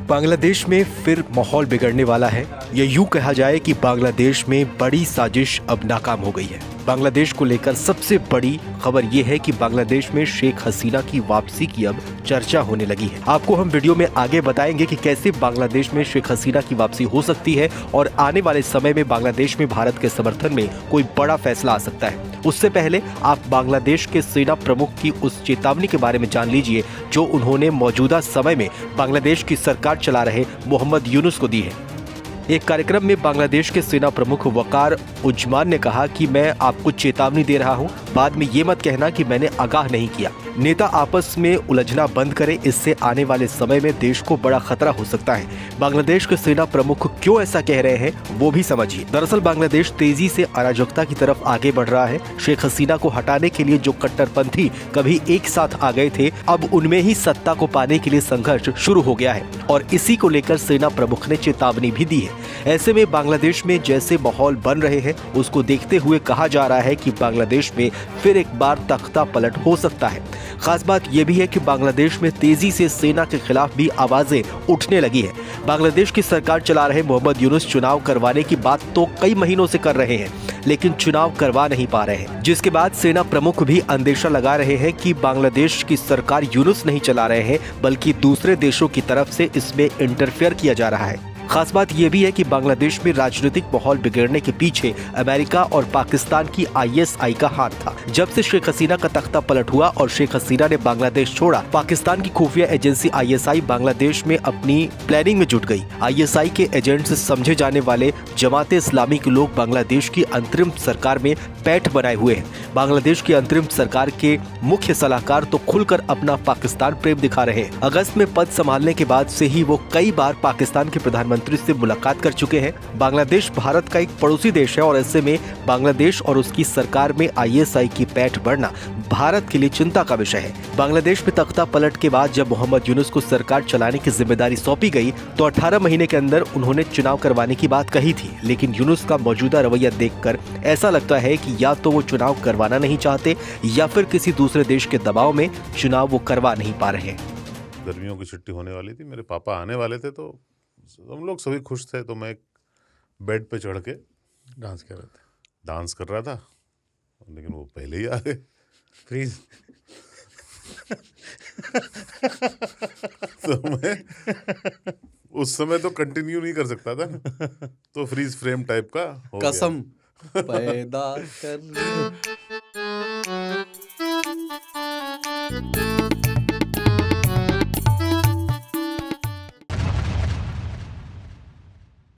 बांग्लादेश में फिर माहौल बिगड़ने वाला है। ये यूं कहा जाए कि बांग्लादेश में बड़ी साजिश अब नाकाम हो गई है। बांग्लादेश को लेकर सबसे बड़ी खबर यह है कि बांग्लादेश में शेख हसीना की वापसी की अब चर्चा होने लगी है। आपको हम वीडियो में आगे बताएंगे कि कैसे बांग्लादेश में शेख हसीना की वापसी हो सकती है और आने वाले समय में बांग्लादेश में भारत के समर्थन में कोई बड़ा फैसला आ सकता है। उससे पहले आप बांग्लादेश के सेना प्रमुख की उस चेतावनी के बारे में जान लीजिए जो उन्होंने मौजूदा समय में बांग्लादेश की सरकार चला रहे मोहम्मद यूनुस को दी है। एक कार्यक्रम में बांग्लादेश के सेना प्रमुख वकार उज्जमान ने कहा कि मैं आपको चेतावनी दे रहा हूं, बाद में ये मत कहना कि मैंने आगाह नहीं किया। नेता आपस में उलझना बंद करें, इससे आने वाले समय में देश को बड़ा खतरा हो सकता है। बांग्लादेश के सेना प्रमुख क्यों ऐसा कह रहे हैं वो भी समझिए। दरअसल बांग्लादेश तेजी से अराजकता की तरफ आगे बढ़ रहा है। शेख हसीना को हटाने के लिए जो कट्टरपंथी कभी एक साथ आ गए थे, अब उनमें ही सत्ता को पाने के लिए संघर्ष शुरू हो गया है और इसी को लेकर सेना प्रमुख ने चेतावनी भी दी है। ऐसे में बांग्लादेश में जैसे माहौल बन रहे हैं उसको देखते हुए कहा जा रहा है कि बांग्लादेश में फिर एक बार तख्ता पलट हो सकता है। खास बात यह भी है कि बांग्लादेश में तेजी से सेना के खिलाफ भी आवाजें उठने लगी है। बांग्लादेश की सरकार चला रहे मोहम्मद यूनुस चुनाव करवाने की बात तो कई महीनों से कर रहे हैं, लेकिन चुनाव करवा नहीं पा रहे हैं, जिसके बाद सेना प्रमुख भी अंदेशा लगा रहे हैं कि बांग्लादेश की सरकार यूनुस नहीं चला रहे हैं बल्कि दूसरे देशों की तरफ से इसमें इंटरफेयर किया जा रहा है। खास बात यह भी है कि बांग्लादेश में राजनीतिक माहौल बिगड़ने के पीछे अमेरिका और पाकिस्तान की ISI का हाथ था। जब से शेख हसीना का तख्ता पलट हुआ और शेख हसीना ने बांग्लादेश छोड़ा, पाकिस्तान की खुफिया एजेंसी ISI बांग्लादेश में अपनी प्लानिंग में जुट गई। ISI के एजेंट से समझे जाने वाले जमाते इस्लामी के लोग बांग्लादेश की अंतरिम सरकार में पैठ बनाए हुए हैं। बांग्लादेश की अंतरिम सरकार के मुख्य सलाहकार तो खुलकर अपना पाकिस्तान प्रेम दिखा रहे हैं। अगस्त में पद संभालने के बाद से ही वो कई बार पाकिस्तान के प्रधानमंत्री से मुलाकात कर चुके हैं। बांग्लादेश भारत का एक पड़ोसी देश है और ऐसे में बांग्लादेश और उसकी सरकार में ISI की पैठ बढ़ना भारत के लिए चिंता का विषय है। बांग्लादेश में तख्ता पलट के बाद जब मोहम्मद यूनुस को सरकार चलाने की जिम्मेदारी सौंपी गई तो 18 महीने के अंदर उन्होंने चुनाव करवाने की बात कही थी, लेकिन यूनुस का मौजूदा रवैया देखकर ऐसा लगता है कि या तो वो चुनाव करवाना नहीं चाहते या फिर किसी दूसरे देश के दबाव में चुनाव वो करवा नहीं पा रहे। गर्मियों की छुट्टी होने वाली थी, मेरे पापा आने वाले थे तो हम लोग सभी खुश थे। तो मैं एक बेड पे चढ़ के डांस कर रहा था, लेकिन वो पहले ही आ गए। फ्रीज तो मैं उस समय तो कंटिन्यू नहीं कर सकता था, तो फ्रीज फ्रेम टाइप का हो कसम पैदा कर